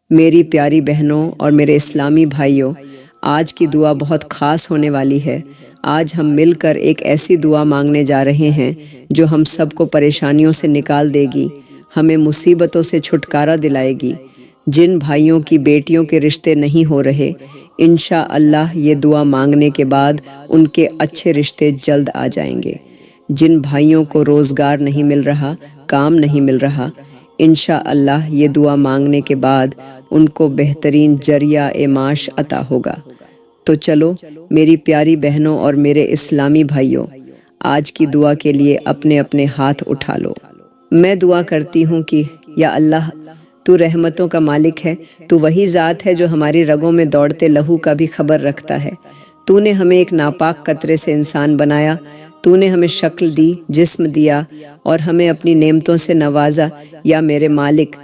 میری پیاری بہنوں اور میرے اسلامی بھائیوں، آج کی دعا بہت خاص ہونے والی ہے۔ آج ہم مل کر ایک ایسی دعا مانگنے جا رہے ہیں جو ہم سب کو پریشانیوں سے نکال دے گی، ہمیں مصیبتوں سے چھٹکارا دلائے گی۔ جن بھائیوں کی بیٹیوں کے رشتے نہیں ہو رہے، انشاءاللہ یہ دعا مانگنے کے بعد ان کے اچھے رشتے جلد آ جائیں گے۔ جن بھائیوں کو روزگار نہیں مل رہا، کام نہیں مل رہا، انشاءاللہ یہ دعا مانگنے کے بعد ان کو بہترین ذریعہ معاش عطا ہوگا۔ تو چلو میری پیاری بہنوں اور میرے اسلامی بھائیوں، آج کی دعا کے لیے اپنے اپنے ہاتھ اٹھا لو۔ میں دعا کرتی ہوں کہ یا اللہ، تو رحمتوں کا مالک ہے، تو وہی ذات ہے جو ہماری رگوں میں دوڑتے لہو کا بھی خبر رکھتا ہے۔ تو نے ہمیں ایک ناپاک قطرے سے انسان بنایا، تو نے ہمیں شکل دی، جسم دیا اور ہمیں اپنی نعمتوں سے نوازا۔ یا میرے مالک،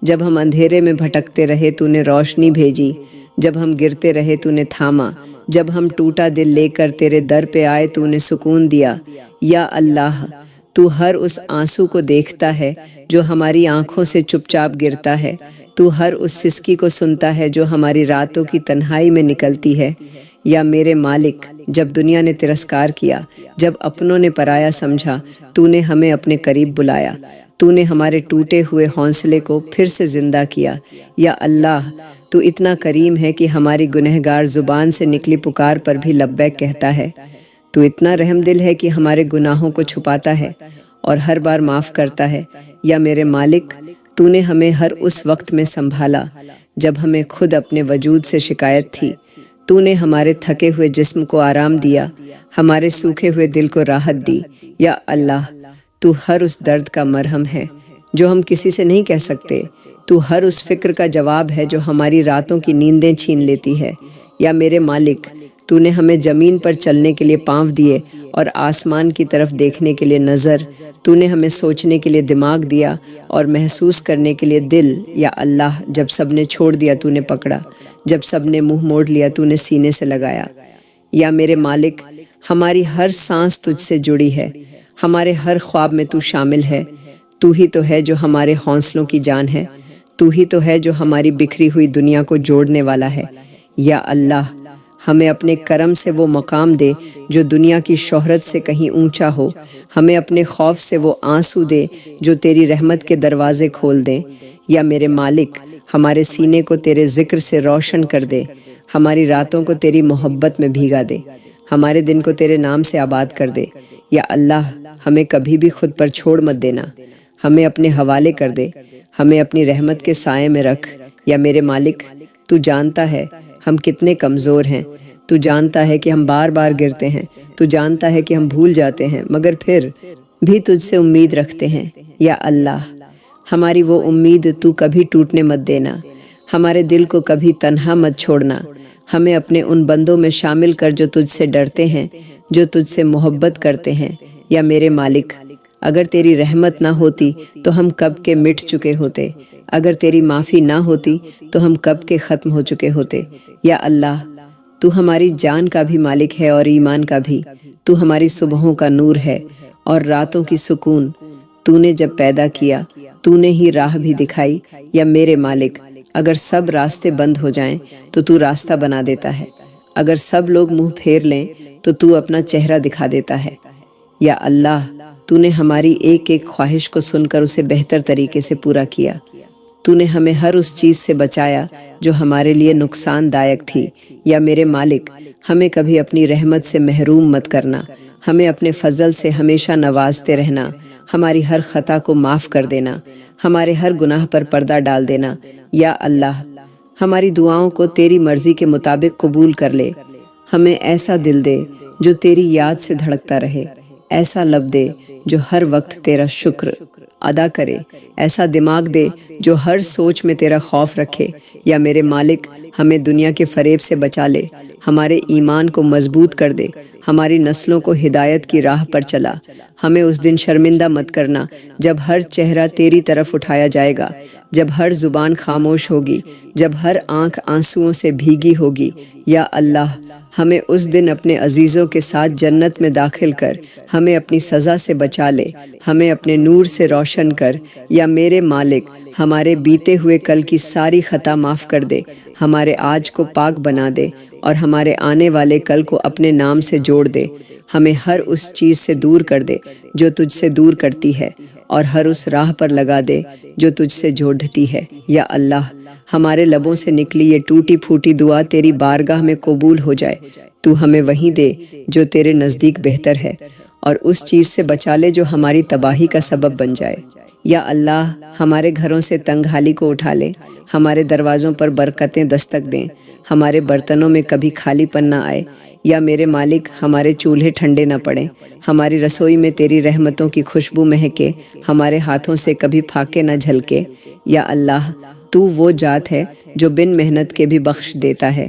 جب ہم اندھیرے میں بھٹکتے رہے تو نے روشنی بھیجی، جب ہم گرتے رہے تو نے تھاما، جب ہم ٹوٹا دل لے کر تیرے در پہ آئے تو نے سکون دیا۔ یا اللہ، تو ہر اس آنسو کو دیکھتا ہے جو ہماری آنکھوں سے چپ چاپ گرتا ہے، تو ہر اس سسکی کو سنتا ہے جو ہماری راتوں کی تنہائی میں نکلتی ہے۔ یا میرے مالک، جب دنیا نے ترسکار کیا، جب اپنوں نے پرایا سمجھا، تو نے ہمیں اپنے قریب بلایا، تو نے ہمارے ٹوٹے ہوئے حوصلے کو پھر سے زندہ کیا۔ یا اللہ، تو اتنا کریم ہے کہ ہماری گنہگار زبان سے نکلی پکار پر بھی لبیک کہتا ہے۔ تو اتنا رحم دل ہے کہ ہمارے گناہوں کو چھپاتا ہے اور ہر بار معاف کرتا ہے۔ یا میرے مالک، تو نے ہمیں ہر اس وقت میں سنبھالا جب ہمیں خود اپنے وجود سے شکایت تھی، تو نے ہمارے تھکے ہوئے جسم کو آرام دیا، ہمارے سوکھے ہوئے دل کو راحت دی۔ یا اللہ، تو ہر اس درد کا مرہم ہے جو ہم کسی سے نہیں کہہ سکتے، تو ہر اس فکر کا جواب ہے جو ہماری راتوں کی نیندیں چھین لیتی ہے۔ یا میرے مالک، تو نے ہمیں زمین پر چلنے کے لیے پاؤں دیے اور آسمان کی طرف دیکھنے کے لیے نظر، تو نے ہمیں سوچنے کے لیے دماغ دیا اور محسوس کرنے کے لیے دل۔ یا اللہ، جب سب نے چھوڑ دیا تو نے پکڑا، جب سب نے منہ موڑ لیا تو نے سینے سے لگایا۔ یا میرے مالک، ہماری ہر سانس تجھ سے جڑی ہے، ہمارے ہر خواب میں تو شامل ہے، تو ہی تو ہے جو ہمارے حوصلوں کی جان ہے، تو ہی تو ہے جو ہماری بکھری ہوئی دنیا کو جوڑنے والا ہے۔ یا اللہ، ہمیں اپنے کرم سے وہ مقام دے جو دنیا کی شہرت سے کہیں اونچا ہو، ہمیں اپنے خوف سے وہ آنسو دے جو تیری رحمت کے دروازے کھول دیں۔ یا میرے مالک، ہمارے سینے کو تیرے ذکر سے روشن کر دے، ہماری راتوں کو تیری محبت میں بھیگا دے، ہمارے دن کو تیرے نام سے آباد کر دے۔ یا اللہ، ہمیں کبھی بھی خود پر چھوڑ مت دینا، ہمیں اپنے حوالے کر دے، ہمیں اپنی رحمت کے سائے میں رکھ۔ یا میرے مالک، تو جانتا ہے ہم کتنے کمزور ہیں، تو جانتا ہے کہ ہم بار بار گرتے ہیں، تو جانتا ہے کہ ہم بھول جاتے ہیں، مگر پھر بھی تجھ سے امید رکھتے ہیں۔ یا اللہ، ہماری وہ امید تو کبھی ٹوٹنے مت دینا، ہمارے دل کو کبھی تنہا مت چھوڑنا، ہمیں اپنے ان بندوں میں شامل کر جو تجھ سے ڈرتے ہیں، جو تجھ سے محبت کرتے ہیں۔ یا میرے مالک، اگر تیری رحمت نہ ہوتی تو ہم کب کے مٹ چکے ہوتے، اگر تیری معافی نہ ہوتی تو ہم کب کے ختم ہو چکے ہوتے۔ یا اللہ، تو ہماری جان کا بھی مالک ہے اور ایمان کا بھی، تو ہماری صبحوں کا نور ہے اور راتوں کی سکون۔ تو نے جب پیدا کیا تو نے ہی راہ بھی دکھائی۔ یا میرے مالک، اگر سب راستے بند ہو جائیں تو راستہ بنا دیتا ہے، اگر سب لوگ منہ پھیر لیں تو اپنا چہرہ دکھا دیتا ہے۔ یا اللہ، تو نے ہماری ایک ایک خواہش کو سن کر اسے بہتر طریقے سے پورا کیا، تو نے ہمیں ہر اس چیز سے بچایا جو ہمارے لیے نقصان دائق تھی۔ یا میرے مالک، ہمیں کبھی اپنی رحمت سے محروم مت کرنا، ہمیں اپنے فضل سے ہمیشہ نوازتے رہنا، ہماری ہر خطا کو معاف کر دینا، ہمارے ہر گناہ پر پردہ ڈال دینا۔ یا اللہ، ہماری دعاؤں کو تیری مرضی کے مطابق قبول کر لے، ہمیں ایسا دل دے جو تیری یاد سے دھڑکتا رہے، ایسا لب دے جو ہر وقت تیرا شکر ادا کرے، ایسا دماغ دے جو ہر سوچ میں تیرا خوف رکھے۔ یا میرے مالک، ہمیں دنیا کے فریب سے بچا لے، ہمارے ایمان کو مضبوط کر دے، ہماری نسلوں کو ہدایت کی راہ پر چلا۔ ہمیں اس دن شرمندہ مت کرنا جب ہر چہرہ تیری طرف اٹھایا جائے گا، جب ہر زبان خاموش ہوگی، جب ہر آنکھ آنسوؤں سے بھیگی ہوگی۔ یا اللہ، ہمیں اس دن اپنے عزیزوں کے ساتھ جنت میں داخل کر، ہمیں اپنی سزا سے بچا لے، ہمیں اپنے نور سے روشن کر۔ یا میرے مالک، ہمارے بیتے ہوئے کل کی ساری خطا معاف کر دے، ہمارے آج کو پاک بنا دے اور ہمارے آنے والے کل کو اپنے نام سے جوڑ دے۔ ہمیں ہر اس چیز سے دور کر دے جو تجھ سے دور کرتی ہے، اور ہر اس راہ پر لگا دے جو تجھ سے جوڑتی ہے۔ یا اللہ، ہمارے لبوں سے نکلی یہ ٹوٹی پھوٹی دعا تیری بارگاہ میں قبول ہو جائے۔ تو ہمیں وہی دے جو تیرے نزدیک بہتر ہے، اور اس چیز سے بچا لے جو ہماری تباہی کا سبب بن جائے۔ یا اللہ، ہمارے گھروں سے تنگ حالی کو اٹھا لے، ہمارے دروازوں پر برکتیں دستک دیں، ہمارے برتنوں میں کبھی خالی پن نہ آئے۔ یا میرے مالک، ہمارے چولہے ٹھنڈے نہ پڑیں، ہماری رسوئی میں تیری رحمتوں کی خوشبو مہکے، ہمارے ہاتھوں سے کبھی پھاکے نہ جھلکے۔ یا اللہ، تو وہ ذات ہے جو بن محنت کے بھی بخش دیتا ہے،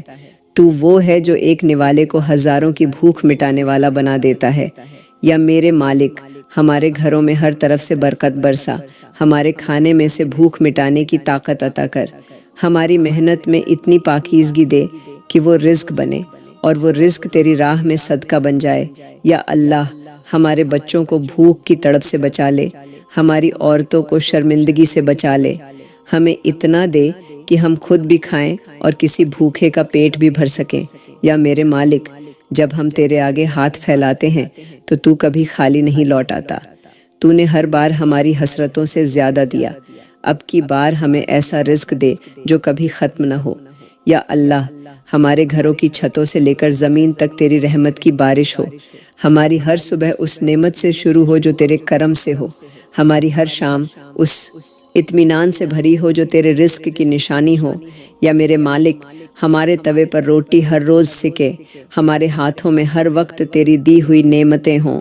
تو وہ ہے جو ایک نوالے کو ہزاروں کی بھوک مٹانے والا بنا دیتا ہے۔ یا میرے مالک، ہمارے گھروں میں ہر طرف سے برکت برسا، ہمارے کھانے میں سے بھوک مٹانے کی طاقت عطا کر، ہماری محنت میں اتنی پاکیزگی دے کہ وہ رزق بنے، اور وہ رزق تیری راہ میں صدقہ بن جائے۔ یا اللہ، ہمارے بچوں کو بھوک کی تڑپ سے بچا لے، ہماری عورتوں کو شرمندگی سے بچا لے، ہمیں اتنا دے کہ ہم خود بھی کھائیں اور کسی بھوکے کا پیٹ بھی بھر سکیں۔ یا میرے مالک، جب ہم تیرے آگے ہاتھ پھیلاتے ہیں تو کبھی خالی نہیں لوٹ آتا، تو نے ہر بار ہماری حسرتوں سے زیادہ دیا۔ اب کی بار ہمیں ایسا رزق دے جو کبھی ختم نہ ہو۔ یا اللہ، ہمارے گھروں کی چھتوں سے لے کر زمین تک تیری رحمت کی بارش ہو، ہماری ہر صبح اس نعمت سے شروع ہو جو تیرے کرم سے ہو، ہماری ہر شام اس اطمینان سے بھری ہو جو تیرے رزق کی نشانی ہو۔ یا میرے مالک، ہمارے توے پر روٹی ہر روز سکے، ہمارے ہاتھوں میں ہر وقت تیری دی ہوئی نعمتیں ہوں،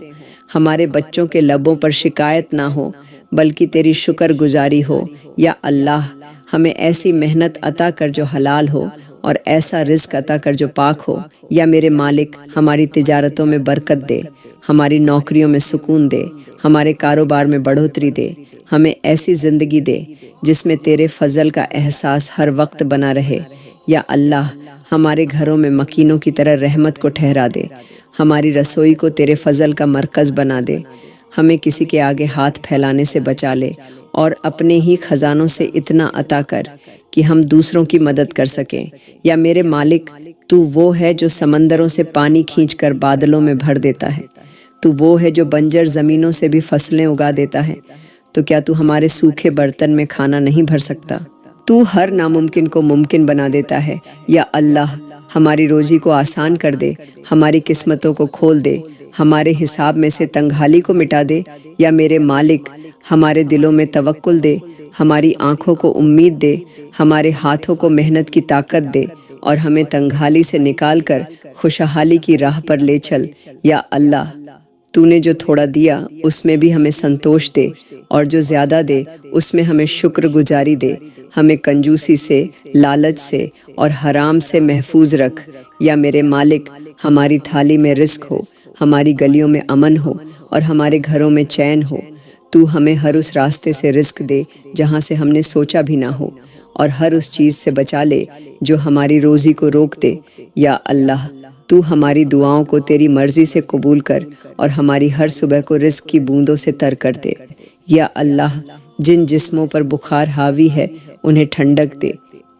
ہمارے بچوں کے لبوں پر شکایت نہ ہو بلکہ تیری شکر گزاری ہو۔ یا اللہ، ہمیں ایسی محنت عطا کر جو حلال ہو، اور ایسا رزق عطا کر جو پاک ہو۔ یا میرے مالک، ہماری تجارتوں میں برکت دے، ہماری نوکریوں میں سکون دے، ہمارے کاروبار میں بڑھوتری دے، ہمیں ایسی زندگی دے جس میں تیرے فضل کا احساس ہر وقت بنا رہے۔ یا اللہ، ہمارے گھروں میں مکینوں کی طرح رحمت کو ٹھہرا دے، ہماری رسوئی کو تیرے فضل کا مرکز بنا دے، ہمیں کسی کے آگے ہاتھ پھیلانے سے بچا لے، اور اپنے ہی خزانوں سے اتنا عطا کر کہ ہم دوسروں کی مدد کر سکیں۔ یا میرے مالک، تو وہ ہے جو سمندروں سے پانی کھینچ کر بادلوں میں بھر دیتا ہے، تو وہ ہے جو بنجر زمینوں سے بھی فصلیں اگا دیتا ہے، تو کیا تو ہمارے سوکھے برتن میں کھانا نہیں بھر سکتا؟ تو ہر ناممکن کو ممکن بنا دیتا ہے۔ یا اللہ، ہماری روزی کو آسان کر دے، ہماری قسمتوں کو کھول دے، ہمارے حساب میں سے تنگحالی کو مٹا دے۔ یا میرے مالک، ہمارے دلوں میں توکل دے، ہماری آنکھوں کو امید دے، ہمارے ہاتھوں کو محنت کی طاقت دے، اور ہمیں تنگحالی سے نکال کر خوشحالی کی راہ پر لے چل۔ یا اللہ، تو نے جو تھوڑا دیا اس میں بھی ہمیں سنتوش دے، اور جو زیادہ دے اس میں ہمیں شکر گزاری دے، ہمیں کنجوسی سے، لالچ سے اور حرام سے محفوظ رکھ۔ یا میرے مالک، ہماری تھالی میں رزق ہو، ہماری گلیوں میں امن ہو، اور ہمارے گھروں میں چین ہو۔ تو ہمیں ہر اس راستے سے رزق دے جہاں سے ہم نے سوچا بھی نہ ہو، اور ہر اس چیز سے بچا لے جو ہماری روزی کو روک دے۔ یا اللہ، تو ہماری دعاؤں کو تیری مرضی سے قبول کر، اور ہماری ہر صبح کو رزق کی بوندوں سے تر کر دے۔ یا اللہ، جن جسموں پر بخار حاوی ہے انہیں ٹھنڈک دے،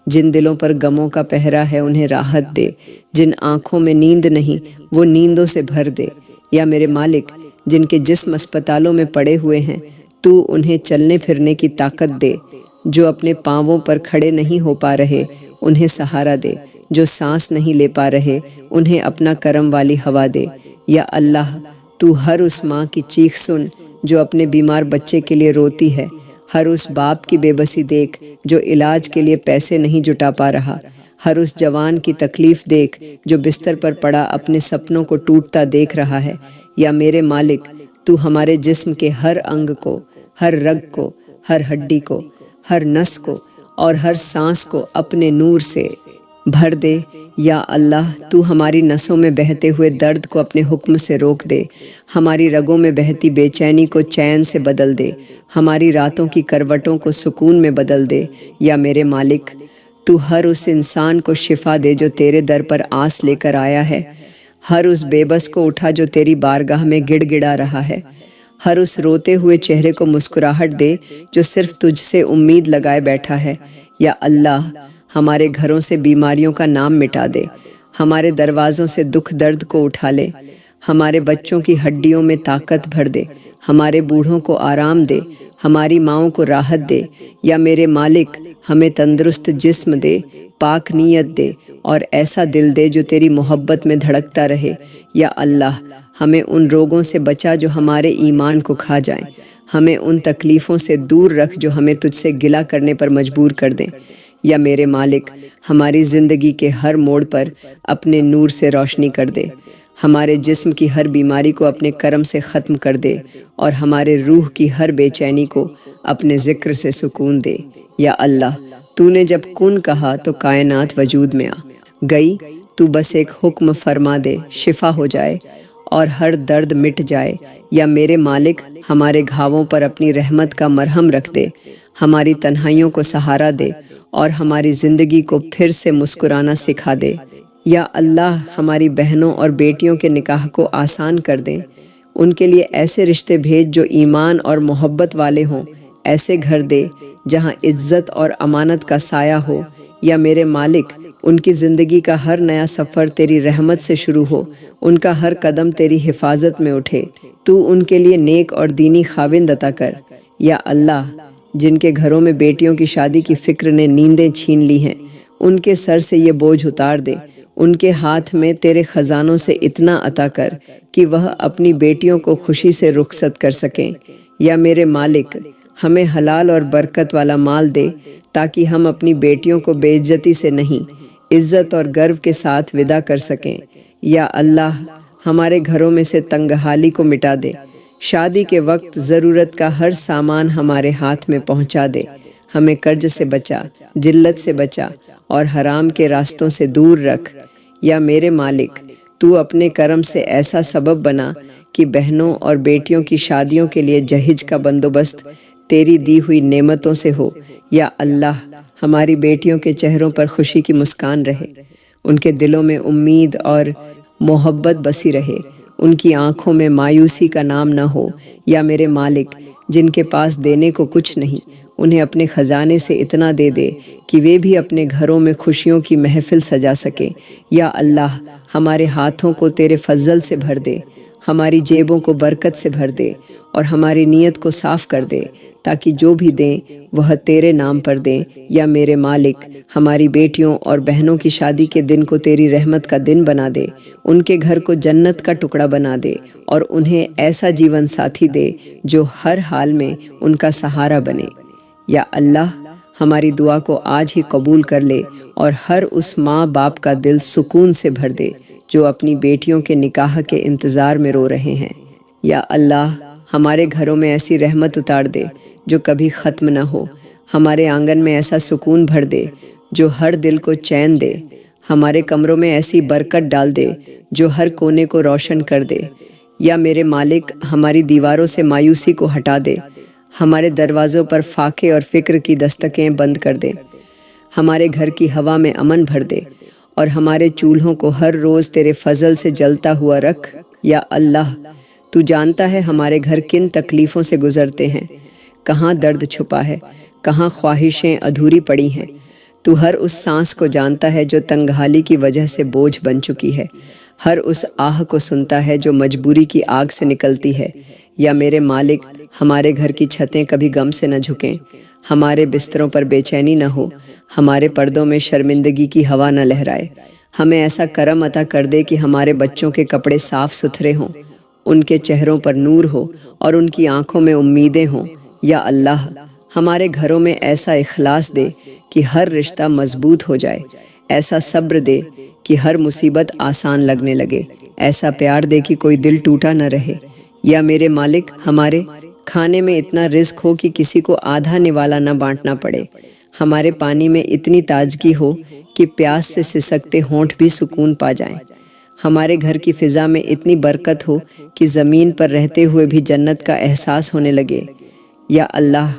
جن دلوں پر غموں کا پہرا ہے انہیں راحت دے، جن آنکھوں میں نیند نہیں وہ نیندوں سے بھر دے۔ یا میرے مالک، جن کے جسم اسپتالوں میں پڑے ہوئے ہیں تو انہیں چلنے پھرنے کی طاقت دے، جو اپنے پاؤں پر کھڑے نہیں ہو پا رہے انہیں سہارا دے، جو سانس نہیں لے پا رہے انہیں اپنا کرم والی ہوا دے۔ یا اللہ، تو ہر اس ماں کی چیخ سن جو اپنے بیمار بچے کے لیے روتی ہے، ہر اس باپ کی بے بسی دیکھ جو علاج کے لیے پیسے نہیں جٹا پا رہا، ہر اس جوان کی تکلیف دیکھ جو بستر پر پڑا اپنے سپنوں کو ٹوٹتا دیکھ رہا ہے۔ یا میرے مالک، تو ہمارے جسم کے ہر انگ کو، ہر رگ کو، ہر ہڈی کو، ہر نس کو اور ہر سانس کو اپنے نور سے بھر دے۔ یا اللہ، تو ہماری نسوں میں بہتے ہوئے درد کو اپنے حکم سے روک دے، ہماری رگوں میں بہتی بے چینی کو چین سے بدل دے، ہماری راتوں کی کروٹوں کو سکون میں بدل دے۔ یا میرے مالک، تو ہر اس انسان کو شفا دے جو تیرے در پر آس لے کر آیا ہے، ہر اس بے بس کو اٹھا جو تیری بارگاہ میں گڑ گڑا رہا ہے، ہر اس روتے ہوئے چہرے کو مسکراہٹ دے جو صرف تجھ سے امید لگائے بیٹھا ہے۔ یا اللہ، ہمارے گھروں سے بیماریوں کا نام مٹا دے، ہمارے دروازوں سے دکھ درد کو اٹھا لے، ہمارے بچوں کی ہڈیوں میں طاقت بھر دے، ہمارے بوڑھوں کو آرام دے، ہماری ماؤں کو راحت دے۔ یا میرے مالک، ہمیں تندرست جسم دے، پاک نیت دے اور ایسا دل دے جو تیری محبت میں دھڑکتا رہے۔ یا اللہ، ہمیں ان روگوں سے بچا جو ہمارے ایمان کو کھا جائیں، ہمیں ان تکلیفوں سے دور رکھ جو ہمیں تجھ سے گلہ کرنے پر مجبور کر دیں۔ یا میرے مالک، ہماری زندگی کے ہر موڑ پر اپنے نور سے روشنی کر دے، ہمارے جسم کی ہر بیماری کو اپنے کرم سے ختم کر دے اور ہمارے روح کی ہر بے چینی کو اپنے ذکر سے سکون دے۔ یا اللہ، تو نے جب کن کہا تو کائنات وجود میں آ گئی، تو بس ایک حکم فرما دے، شفا ہو جائے اور ہر درد مٹ جائے۔ یا میرے مالک، ہمارے گھاووں پر اپنی رحمت کا مرہم رکھ دے، ہماری تنہائیوں کو سہارا دے اور ہماری زندگی کو پھر سے مسکرانا سکھا دے۔ یا اللہ، ہماری بہنوں اور بیٹیوں کے نکاح کو آسان کر دیں، ان کے لیے ایسے رشتے بھیج جو ایمان اور محبت والے ہوں، ایسے گھر دے جہاں عزت اور امانت کا سایہ ہو۔ یا میرے مالک، ان کی زندگی کا ہر نیا سفر تیری رحمت سے شروع ہو، ان کا ہر قدم تیری حفاظت میں اٹھے۔ تو ان کے لیے نیک اور دینی خاوند عطا کر۔ یا اللہ، جن کے گھروں میں بیٹیوں کی شادی کی فکر نے نیندیں چھین لی ہیں، ان کے سر سے یہ بوجھ اتار دے، ان کے ہاتھ میں تیرے خزانوں سے اتنا عطا کر کہ وہ اپنی بیٹیوں کو خوشی سے رخصت کر سکیں۔ یا میرے مالک، ہمیں حلال اور برکت والا مال دے تاکہ ہم اپنی بیٹیوں کو بے عزتی سے نہیں، عزت اور گرو کے ساتھ ودا کر سکیں۔ یا اللہ، ہمارے گھروں میں سے تنگحالی کو مٹا دے، شادی کے وقت ضرورت کا ہر سامان ہمارے ہاتھ میں پہنچا دے، ہمیں قرض سے بچا، ذلت سے بچا اور حرام کے راستوں سے دور رکھ۔ یا میرے مالک، تو اپنے کرم سے ایسا سبب بنا کہ بہنوں اور بیٹیوں کی شادیوں کے لیے جہیز کا بندوبست تیری دی ہوئی نعمتوں سے ہو۔ یا اللہ، ہماری بیٹیوں کے چہروں پر خوشی کی مسکان رہے، ان کے دلوں میں امید اور محبت بسی رہے، ان کی آنکھوں میں مایوسی کا نام نہ ہو۔ یا میرے مالک، جن کے پاس دینے کو کچھ نہیں، انہیں اپنے خزانے سے اتنا دے دے کہ وہ بھی اپنے گھروں میں خوشیوں کی محفل سجا سکے۔ یا اللہ، ہمارے ہاتھوں کو تیرے فضل سے بھر دے، ہماری جیبوں کو برکت سے بھر دے اور ہماری نیت کو صاف کر دے تاکہ جو بھی دیں وہ تیرے نام پر دیں۔ یا میرے مالک، ہماری بیٹیوں اور بہنوں کی شادی کے دن کو تیری رحمت کا دن بنا دے، ان کے گھر کو جنت کا ٹکڑا بنا دے اور انہیں ایسا جیون ساتھی دے جو ہر حال میں ان کا سہارا بنے۔ یا اللہ، ہماری دعا کو آج ہی قبول کر لے اور ہر اس ماں باپ کا دل سکون سے بھر دے جو اپنی بیٹیوں کے نکاح کے انتظار میں رو رہے ہیں۔ یا اللہ، ہمارے گھروں میں ایسی رحمت اتار دے جو کبھی ختم نہ ہو، ہمارے آنگن میں ایسا سکون بھر دے جو ہر دل کو چین دے، ہمارے کمروں میں ایسی برکت ڈال دے جو ہر کونے کو روشن کر دے۔ یا میرے مالک، ہماری دیواروں سے مایوسی کو ہٹا دے، ہمارے دروازوں پر فاقے اور فکر کی دستکیں بند کر دے، ہمارے گھر کی ہوا میں امن بھر دے اور ہمارے چولہوں کو ہر روز تیرے فضل سے جلتا ہوا رکھ۔ یا اللہ، تو جانتا ہے ہمارے گھر کن تکلیفوں سے گزرتے ہیں، کہاں درد چھپا ہے، کہاں خواہشیں ادھوری پڑی ہیں۔ تو ہر اس سانس کو جانتا ہے جو تنگحالی کی وجہ سے بوجھ بن چکی ہے، ہر اس آہ کو سنتا ہے جو مجبوری کی آگ سے نکلتی ہے۔ یا میرے مالک، ہمارے گھر کی چھتیں کبھی غم سے نہ جھکیں، ہمارے بستروں پر بے چینی نہ ہو، ہمارے پردوں میں شرمندگی کی ہوا نہ لہرائے۔ ہمیں ایسا کرم عطا کر دے کہ ہمارے بچوں کے کپڑے صاف ستھرے ہوں، ان کے چہروں پر نور ہو اور ان کی آنکھوں میں امیدیں ہوں۔ یا اللہ، ہمارے گھروں میں ایسا اخلاص دے کہ ہر رشتہ مضبوط ہو جائے، ایسا صبر دے کہ ہر مصیبت آسان لگنے لگے، ایسا پیار دے کہ کوئی دل ٹوٹا نہ رہے۔ یا میرے مالک، ہمارے کھانے میں اتنا رزق ہو کہ کسی کو آدھا نوالا نہ بانٹنا پڑے، ہمارے پانی میں اتنی تازگی ہو کہ پیاس سے سسکتے ہونٹ بھی سکون پا جائیں، ہمارے گھر کی فضا میں اتنی برکت ہو کہ زمین پر رہتے ہوئے بھی جنت کا احساس ہونے لگے۔ یا اللہ،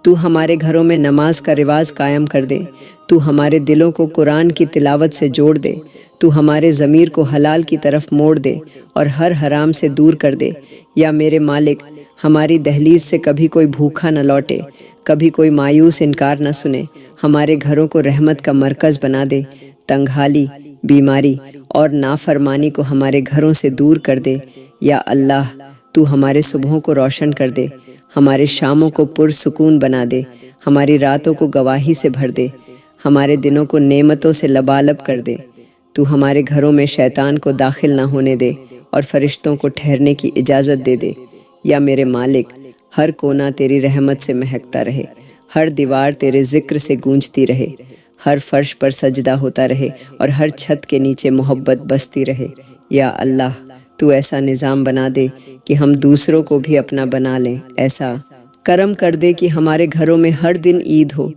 تو ہمارے گھروں میں نماز کا رواج قائم کر دے، تو ہمارے دلوں کو قرآن کی تلاوت سے جوڑ دے، تو ہمارے ضمیر کو حلال کی طرف موڑ دے اور ہر حرام سے دور کر دے۔ یا میرے مالک، ہماری دہلیز سے کبھی کوئی بھوکا نہ لوٹے، کبھی کوئی مایوس انکار نہ سنے، ہمارے گھروں کو رحمت کا مرکز بنا دے، تنگحالی، بیماری اور نافرمانی کو ہمارے گھروں سے دور کر دے۔ یا اللہ، تو ہمارے صبحوں کو روشن کر دے، ہمارے شاموں کو پرسکون بنا دے، ہماری راتوں کو گواہی سے بھر دے، ہمارے دنوں کو نعمتوں سے لبالب کر دے۔ تو ہمارے گھروں میں شیطان کو داخل نہ ہونے دے اور فرشتوں کو ٹھہرنے کی اجازت دے دے۔ یا میرے مالک، ہر کونا تیری رحمت سے مہکتا رہے، ہر دیوار تیرے ذکر سے گونجتی رہے، ہر فرش پر سجدہ ہوتا رہے اور ہر چھت کے نیچے محبت بستی رہے۔ یا اللہ، تو ایسا نظام بنا دے کہ ہم دوسروں کو بھی اپنا بنا لیں، ایسا کرم کر دے کہ ہمارے گھروں میں ہر دن عید ہو،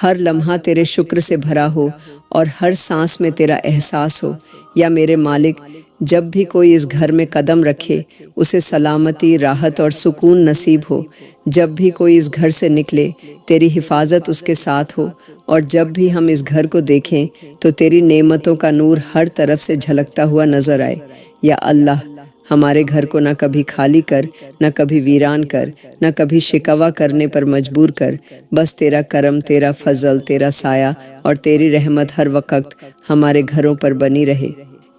ہر لمحہ تیرے شکر سے بھرا ہو اور ہر سانس میں تیرا احساس ہو۔ یا میرے مالک، جب بھی کوئی اس گھر میں قدم رکھے اسے سلامتی، راحت اور سکون نصیب ہو۔ جب بھی کوئی اس گھر سے نکلے تیری حفاظت اس کے ساتھ ہو، اور جب بھی ہم اس گھر کو دیکھیں تو تیری نعمتوں کا نور ہر طرف سے جھلکتا ہوا نظر آئے۔ یا اللہ، ہمارے گھر کو نہ کبھی خالی کر، نہ کبھی ویران کر، نہ کبھی شکوہ کرنے پر مجبور کر۔ بس تیرا کرم، تیرا فضل، تیرا سایہ اور تیری رحمت ہر وقت ہمارے گھروں پر بنی رہے۔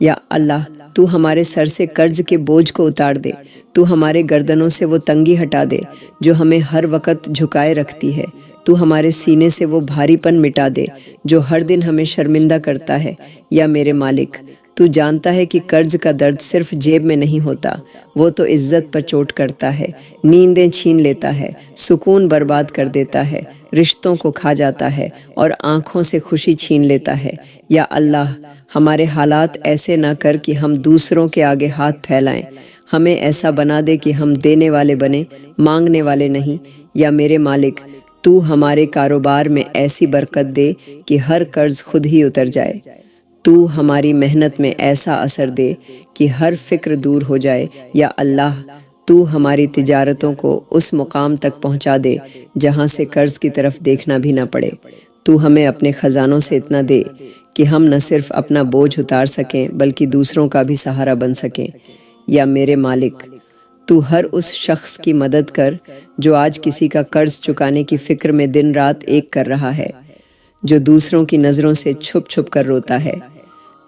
یا اللہ، تو ہمارے سر سے قرض کے بوجھ کو اتار دے، تو ہمارے گردنوں سے وہ تنگی ہٹا دے جو ہمیں ہر وقت جھکائے رکھتی ہے، تو ہمارے سینے سے وہ بھاری پن مٹا دے جو ہر دن ہمیں شرمندہ کرتا ہے۔ یا میرے مالک، تو جانتا ہے کہ قرض کا درد صرف جیب میں نہیں ہوتا، وہ تو عزت پر چوٹ کرتا ہے، نیندیں چھین لیتا ہے، سکون برباد کر دیتا ہے، رشتوں کو کھا جاتا ہے اور آنکھوں سے خوشی چھین لیتا ہے۔ یا اللہ، ہمارے حالات ایسے نہ کر کہ ہم دوسروں کے آگے ہاتھ پھیلائیں، ہمیں ایسا بنا دے کہ ہم دینے والے بنیں، مانگنے والے نہیں۔ یا میرے مالک، تو ہمارے کاروبار میں ایسی برکت دے کہ ہر قرض خود ہی اتر جائے، تو ہماری محنت میں ایسا اثر دے کہ ہر فکر دور ہو جائے۔ یا اللہ، تو ہماری تجارتوں کو اس مقام تک پہنچا دے جہاں سے قرض کی طرف دیکھنا بھی نہ پڑے۔ تو ہمیں اپنے خزانوں سے اتنا دے کہ ہم نہ صرف اپنا بوجھ اتار سکیں بلکہ دوسروں کا بھی سہارا بن سکیں۔ یا میرے مالک، تو ہر اس شخص کی مدد کر جو آج کسی کا قرض چکانے کی فکر میں دن رات ایک کر رہا ہے، جو دوسروں کی نظروں سے چھپ چھپ کر روتا ہے،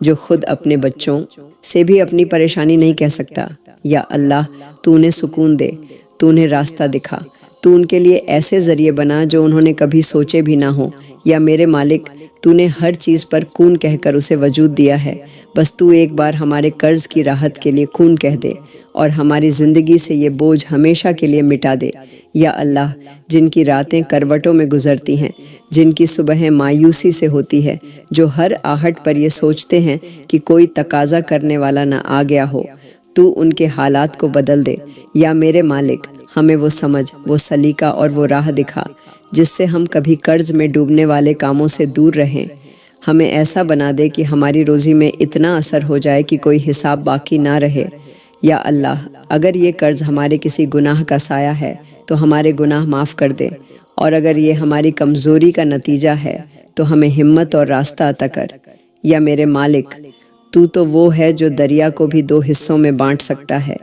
جو خود اپنے بچوں سے بھی اپنی پریشانی نہیں کہہ سکتا۔ یا اللہ، تو انہیں سکون دے، تو انہیں راستہ دکھا، تو ان کے لیے ایسے ذریعے بنا جو انہوں نے کبھی سوچے بھی نہ ہوں۔ یا میرے مالک، تو نے ہر چیز پر کون کہہ کر اسے وجود دیا ہے، بس تو ایک بار ہمارے قرض کی راحت کے لیے کون کہہ دے اور ہماری زندگی سے یہ بوجھ ہمیشہ کے لیے مٹا دے۔ یا اللہ، جن کی راتیں کروٹوں میں گزرتی ہیں، جن کی صبحیں مایوسی سے ہوتی ہے، جو ہر آہٹ پر یہ سوچتے ہیں کہ کوئی تقاضا کرنے والا نہ آ گیا ہو، تو ان کے حالات کو بدل دے۔ یا میرے مالک، ہمیں وہ سمجھ، وہ سلیقہ اور وہ راہ دکھا جس سے ہم کبھی قرض میں ڈوبنے والے کاموں سے دور رہیں۔ ہمیں ایسا بنا دے کہ ہماری روزی میں اتنا اثر ہو جائے کہ کوئی حساب باقی نہ رہے۔ یا اللہ، اگر یہ قرض ہمارے کسی گناہ کا سایہ ہے تو ہمارے گناہ معاف کر دے، اور اگر یہ ہماری کمزوری کا نتیجہ ہے تو ہمیں ہمت اور راستہ عطا کر۔ یا میرے مالک، تو وہ ہے جو دریا کو بھی 2 حصوں میں بانٹ سکتا ہے،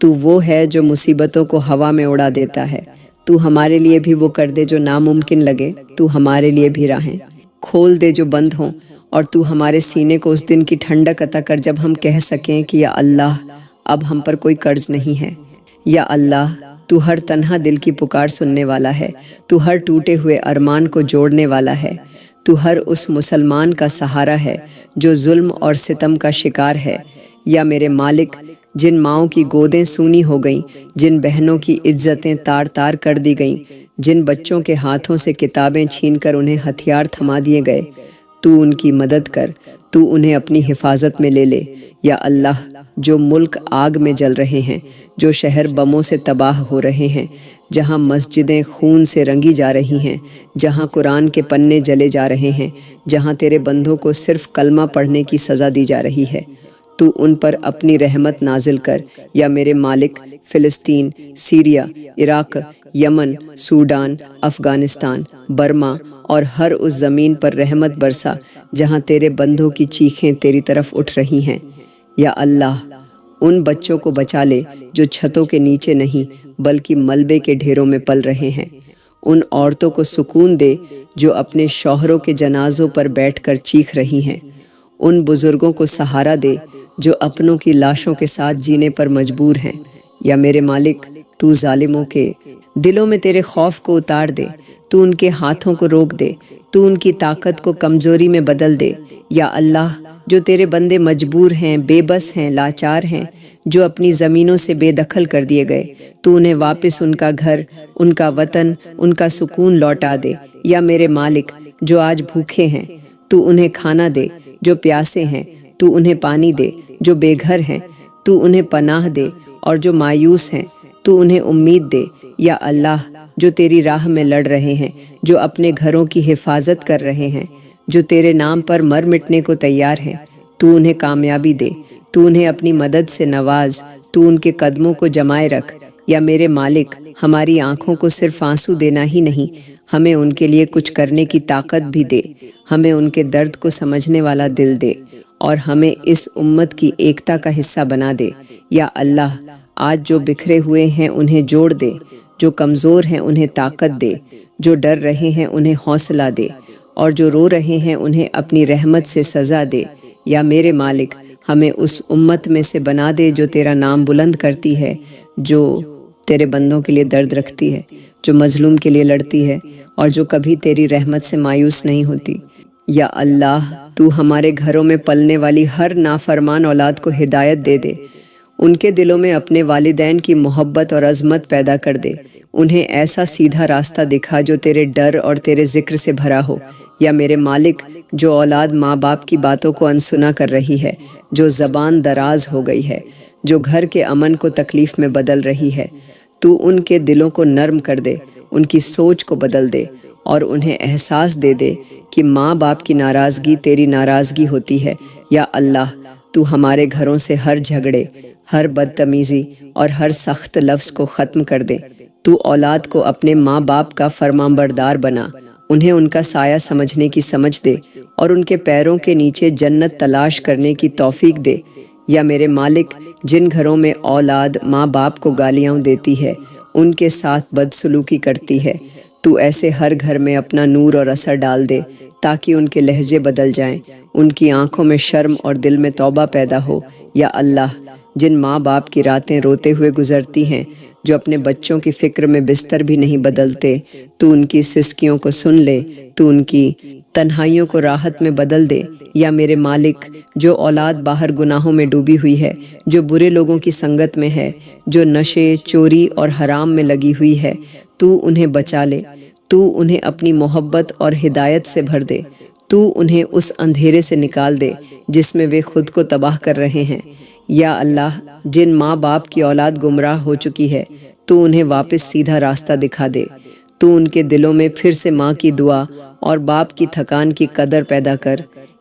تو وہ ہے جو مصیبتوں کو ہوا میں اڑا دیتا ہے، تو ہمارے لیے بھی وہ کر دے جو ناممکن لگے، تو ہمارے لیے بھی راہیں کھول دے جو بند ہوں، اور تو ہمارے سینے کو اس دن کی ٹھنڈک عطا کر جب ہم کہہ سکیں کہ یا اللہ، اب ہم پر کوئی قرض نہیں ہے۔ یا اللہ، تو ہر تنہا دل کی پکار سننے والا ہے، تو ہر ٹوٹے ہوئے ارمان کو جوڑنے والا ہے، تو ہر اس مسلمان کا سہارا ہے جو ظلم اور ستم کا شکار ہے۔ یا میرے مالک، جن ماؤں کی گودیں سونی ہو گئیں، جن بہنوں کی عزتیں تار تار کر دی گئیں، جن بچوں کے ہاتھوں سے کتابیں چھین کر انہیں ہتھیار تھما دیے گئے، تو ان کی مدد کر، تو انہیں اپنی حفاظت میں لے لے۔ یا اللہ، جو ملک آگ میں جل رہے ہیں، جو شہر بموں سے تباہ ہو رہے ہیں، جہاں مسجدیں خون سے رنگی جا رہی ہیں، جہاں قرآن کے پنے جلے جا رہے ہیں، جہاں تیرے بندوں کو صرف کلمہ پڑھنے کی سزا دی جا رہی ہے، تو ان پر اپنی رحمت نازل کر۔ یا میرے مالک، فلسطین، سیریا، عراق، یمن، سوڈان، افغانستان، برما اور ہر اس زمین پر رحمت برسا جہاں تیرے بندوں کی چیخیں تیری طرف اٹھ رہی ہیں۔ یا اللہ، ان بچوں کو بچا لے جو چھتوں کے نیچے نہیں بلکہ ملبے کے ڈھیروں میں پل رہے ہیں۔ ان عورتوں کو سکون دے جو اپنے شوہروں کے جنازوں پر بیٹھ کر چیخ رہی ہیں۔ ان بزرگوں کو سہارا دے جو اپنوں کی لاشوں کے ساتھ جینے پر مجبور ہیں۔ یا میرے مالک، تو ظالموں کے دلوں میں تیرے خوف کو اتار دے، تو ان کے ہاتھوں کو روک دے، تو ان کی طاقت کو کمزوری میں بدل دے۔ یا اللہ، جو تیرے بندے مجبور ہیں، بے بس ہیں، لاچار ہیں، جو اپنی زمینوں سے بے دخل کر دیے گئے، تو انہیں واپس ان کا گھر، ان کا وطن، ان کا سکون لوٹا دے۔ یا میرے مالک، جو آج بھوکے ہیں تو انہیں کھانا دے، جو پیاسے ہیں تو انہیں پانی دے، جو بے گھر ہیں تو انہیں پناہ دے، اور جو مایوس ہیں تو انہیں امید دے۔ یا اللہ، جو تیری راہ میں لڑ رہے ہیں، جو اپنے گھروں کی حفاظت کر رہے ہیں، جو تیرے نام پر مر مٹنے کو تیار ہیں، تو انہیں کامیابی دے، تو انہیں اپنی مدد سے نواز، تو ان کے قدموں کو جمائے رکھ۔ یا میرے مالک، ہماری آنکھوں کو صرف آنسو دینا ہی نہیں، ہمیں ان کے لیے کچھ کرنے کی طاقت بھی دے، ہمیں ان کے درد کو سمجھنے والا دل دے، اور ہمیں اس امت کی ایکتا کا حصہ بنا دے۔ یا اللہ، آج جو بکھرے ہوئے ہیں انہیں جوڑ دے، جو کمزور ہیں انہیں طاقت دے، جو ڈر رہے ہیں انہیں حوصلہ دے، اور جو رو رہے ہیں انہیں اپنی رحمت سے سزا دے۔ یا میرے مالک، ہمیں اس امت میں سے بنا دے جو تیرا نام بلند کرتی ہے، جو تیرے بندوں کے لیے درد رکھتی ہے، جو مظلوم کے لیے لڑتی ہے، اور جو کبھی تیری رحمت سے مایوس نہیں ہوتی۔ یا اللہ، تو ہمارے گھروں میں پلنے والی ہر نافرمان اولاد کو ہدایت دے دے، ان کے دلوں میں اپنے والدین کی محبت اور عظمت پیدا کر دے، انہیں ایسا سیدھا راستہ دکھا جو تیرے ڈر اور تیرے ذکر سے بھرا ہو۔ یا میرے مالک، جو اولاد ماں باپ کی باتوں کو انسنا کر رہی ہے، جو زبان دراز ہو گئی ہے، جو گھر کے امن کو تکلیف میں بدل رہی ہے، تو ان کے دلوں کو نرم کر دے، ان کی سوچ کو بدل دے، اور انہیں احساس دے دے کہ ماں باپ کی ناراضگی تیری ناراضگی ہوتی ہے۔ یا اللہ، تو ہمارے گھروں سے ہر جھگڑے، ہر بدتمیزی اور ہر سخت لفظ کو ختم کر دے۔ تو اولاد کو اپنے ماں باپ کا فرمانبردار بنا، انہیں ان کا سایہ سمجھنے کی سمجھ دے، اور ان کے پیروں کے نیچے جنت تلاش کرنے کی توفیق دے۔ یا میرے مالک، جن گھروں میں اولاد ماں باپ کو گالیاں دیتی ہے، ان کے ساتھ بدسلوکی کرتی ہے، تو ایسے ہر گھر میں اپنا نور اور اثر ڈال دے، تاکہ ان کے لہجے بدل جائیں، ان کی آنکھوں میں شرم اور دل میں توبہ پیدا ہو۔ یا اللہ، جن ماں باپ کی راتیں روتے ہوئے گزرتی ہیں، جو اپنے بچوں کی فکر میں بستر بھی نہیں بدلتے، تو ان کی سسکیوں کو سن لے، تو ان کی تنہائیوں کو راحت میں بدل دے۔ یا میرے مالک، جو اولاد باہر گناہوں میں ڈوبی ہوئی ہے، جو برے لوگوں کی سنگت میں ہے، جو نشے، چوری اور حرام میں لگی ہوئی ہے، تو انہیں بچا لے، تو انہیں اپنی محبت اور ہدایت سے بھر دے، تو انہیں اس اندھیرے سے نکال دے جس میں وہ خود کو تباہ کر رہے ہیں۔ یا اللہ، جن ماں باپ کی اولاد گمراہ ہو چکی ہے، تو انہیں واپس سیدھا راستہ دکھا دے، تو ان کے دلوں میں پھر سے ماں کی دعا اور باپ کی تھکان کی قدر پیدا کر۔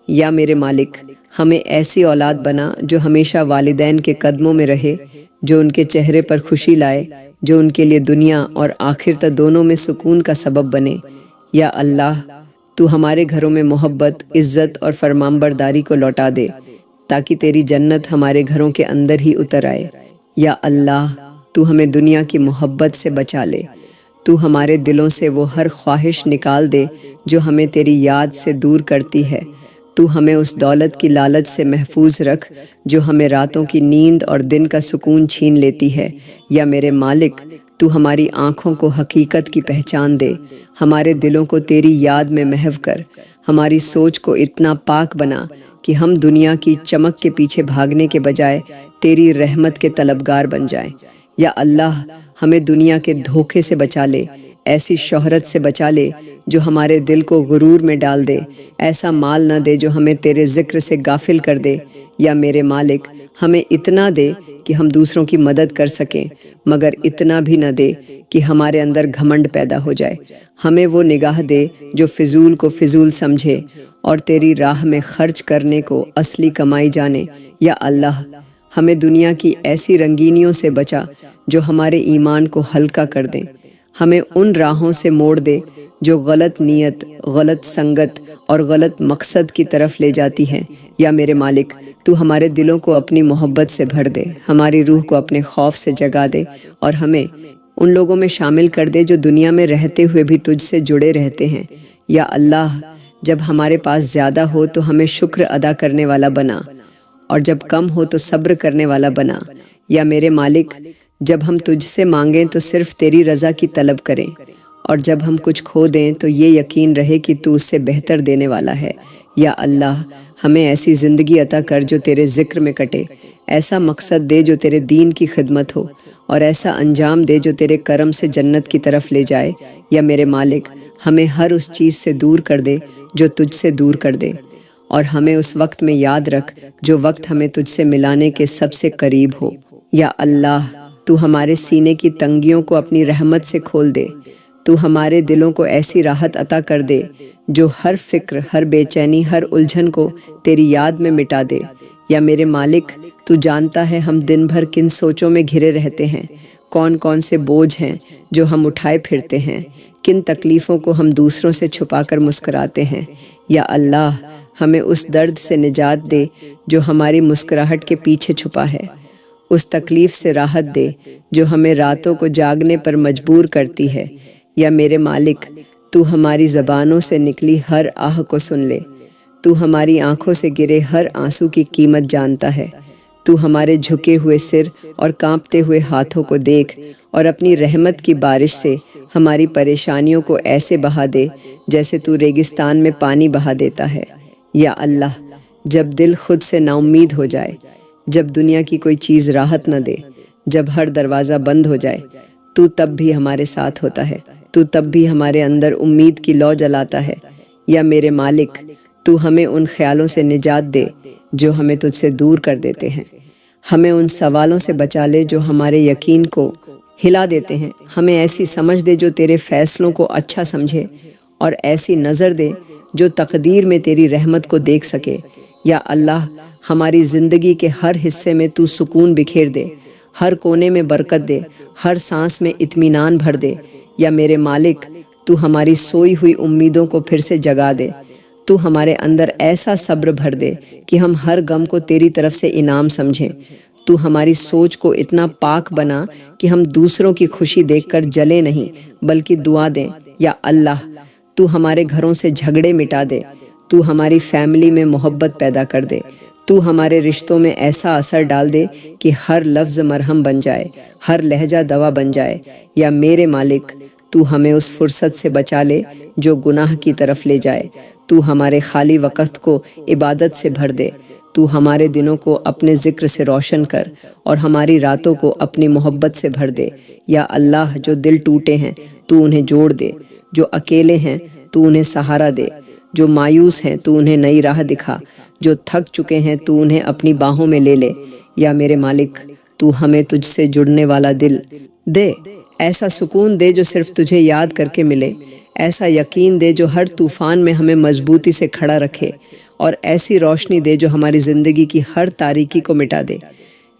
یا میرے مالک، ہمیں ایسی اولاد بنا جو ہمیشہ والدین کے قدموں میں رہے، جو ان کے چہرے پر خوشی لائے، جو ان کے لیے دنیا اور آخرت دونوں میں سکون کا سبب بنے۔ یا اللہ، تو ہمارے گھروں میں محبت، عزت اور فرمانبرداری کو لوٹا دے، تاکہ تیری جنت ہمارے گھروں کے اندر ہی اتر آئے۔ یا اللہ، تو ہمیں دنیا کی محبت سے بچا لے، تو ہمارے دلوں سے وہ ہر خواہش نکال دے جو ہمیں تیری یاد سے دور کرتی ہے، تو ہمیں اس دولت کی لالچ سے محفوظ رکھ جو ہمیں راتوں کی نیند اور دن کا سکون چھین لیتی ہے۔ یا میرے مالک، تو ہماری آنکھوں کو حقیقت کی پہچان دے، ہمارے دلوں کو تیری یاد میں محو کر، ہماری سوچ کو اتنا پاک بنا کہ ہم دنیا کی چمک کے پیچھے بھاگنے کے بجائے تیری رحمت کے طلبگار بن جائیں۔ یا اللہ، ہمیں دنیا کے دھوکے سے بچا لے، ایسی شہرت سے بچا لے جو ہمارے دل کو غرور میں ڈال دے، ایسا مال نہ دے جو ہمیں تیرے ذکر سے غافل کر دے۔ یا میرے مالک، ہمیں اتنا دے کہ ہم دوسروں کی مدد کر سکیں، مگر اتنا بھی نہ دے کہ ہمارے اندر گھمنڈ پیدا ہو جائے۔ ہمیں وہ نگاہ دے جو فضول کو فضول سمجھے اور تیری راہ میں خرچ کرنے کو اصلی کمائی جانے۔ یا اللہ، ہمیں دنیا کی ایسی رنگینیوں سے بچا جو ہمارے ایمان کو ہلکا کر دیں، ہمیں ان راہوں سے موڑ دے جو غلط نیت، غلط سنگت اور غلط مقصد کی طرف لے جاتی ہیں۔ یا میرے مالک، تو ہمارے دلوں کو اپنی محبت سے بھر دے، ہماری روح کو اپنے خوف سے جگا دے، اور ہمیں ان لوگوں میں شامل کر دے جو دنیا میں رہتے ہوئے بھی تجھ سے جڑے رہتے ہیں۔ یا اللہ، جب ہمارے پاس زیادہ ہو تو ہمیں شکر ادا کرنے والا بنا، اور جب کم ہو تو صبر کرنے والا بنا۔ یا میرے مالک، جب ہم تجھ سے مانگیں تو صرف تیری رضا کی طلب کریں، اور جب ہم کچھ کھو دیں تو یہ یقین رہے کہ تو اس سے بہتر دینے والا ہے۔ یا اللہ، ہمیں ایسی زندگی عطا کر جو تیرے ذکر میں کٹے، ایسا مقصد دے جو تیرے دین کی خدمت ہو، اور ایسا انجام دے جو تیرے کرم سے جنت کی طرف لے جائے۔ یا میرے مالک، ہمیں ہر اس چیز سے دور کر دے جو تجھ سے دور کر دے، اور ہمیں اس وقت میں یاد رکھ جو وقت ہمیں تجھ سے ملانے کے سب سے قریب ہو۔ یا اللہ، تو ہمارے سینے کی تنگیوں کو اپنی رحمت سے کھول دے، تو ہمارے دلوں کو ایسی راحت عطا کر دے جو ہر فکر، ہر بے چینی، ہر الجھن کو تیری یاد میں مٹا دے۔ یا میرے مالک، تو جانتا ہے ہم دن بھر کن سوچوں میں گھرے رہتے ہیں، کون کون سے بوجھ ہیں جو ہم اٹھائے پھرتے ہیں، کن تکلیفوں کو ہم دوسروں سے چھپا کر مسکراتے ہیں۔ یا اللہ، ہمیں اس درد سے نجات دے جو ہماری مسکراہٹ کے پیچھے چھپا ہے، اس تکلیف سے راحت دے جو ہمیں راتوں کو جاگنے پر مجبور کرتی ہے۔ یا میرے مالک، تو ہماری زبانوں سے نکلی ہر آہ کو سن لے، تو ہماری آنکھوں سے گرے ہر آنسو کی قیمت جانتا ہے، تو ہمارے جھکے ہوئے سر اور کانپتے ہوئے ہاتھوں کو دیکھ، اور اپنی رحمت کی بارش سے ہماری پریشانیوں کو ایسے بہا دے جیسے تو ریگستان میں پانی بہا دیتا ہے۔ یا اللہ، جب دل خود سے نا امید ہو جائے، جب دنیا کی کوئی چیز راحت نہ دے، جب ہر دروازہ بند ہو جائے، تو تب بھی ہمارے ساتھ ہوتا ہے، تو تب بھی ہمارے اندر امید کی لو جلاتا ہے۔ یا میرے مالک، تو ہمیں ان خیالوں سے نجات دے جو ہمیں تجھ سے دور کر دیتے ہیں، ہمیں ان سوالوں سے بچا لے جو ہمارے یقین کو ہلا دیتے ہیں، ہمیں ایسی سمجھ دے جو تیرے فیصلوں کو اچھا سمجھے، اور ایسی نظر دے جو تقدیر میں تیری رحمت کو دیکھ سکے۔ یا اللہ، ہماری زندگی کے ہر حصے میں تو سکون بکھیر دے، ہر کونے میں برکت دے، ہر سانس میں اطمینان بھر دے۔ یا میرے مالک، تو ہماری سوئی ہوئی امیدوں کو پھر سے جگا دے، تو ہمارے اندر ایسا صبر بھر دے کہ ہم ہر غم کو تیری طرف سے انعام سمجھیں، تو ہماری سوچ کو اتنا پاک بنا کہ ہم دوسروں کی خوشی دیکھ کر جلیں نہیں بلکہ دعا دیں۔ یا اللہ، تو ہمارے گھروں سے جھگڑے مٹا دے، تو ہماری فیملی میں محبت پیدا کر دے، تو ہمارے رشتوں میں ایسا اثر ڈال دے کہ ہر لفظ مرہم بن جائے، ہر لہجہ دوا بن جائے۔ یا میرے مالک، تو ہمیں اس فرصت سے بچا لے جو گناہ کی طرف لے جائے، تو ہمارے خالی وقت کو عبادت سے بھر دے، تو ہمارے دنوں کو اپنے ذکر سے روشن کر، اور ہماری راتوں کو اپنی محبت سے بھر دے۔ یا اللہ، جو دل ٹوٹے ہیں تو انہیں جوڑ دے، جو اکیلے ہیں تو انہیں سہارا دے، جو مایوس ہیں تو انہیں نئی راہ دکھا، جو تھک چکے ہیں تو انہیں اپنی باہوں میں لے لے۔ یا میرے مالک، تو ہمیں تجھ سے جڑنے والا دل دے، ایسا سکون دے جو صرف تجھے یاد کر کے ملے، ایسا یقین دے جو ہر طوفان میں ہمیں مضبوطی سے کھڑا رکھے، اور ایسی روشنی دے جو ہماری زندگی کی ہر تاریکی کو مٹا دے۔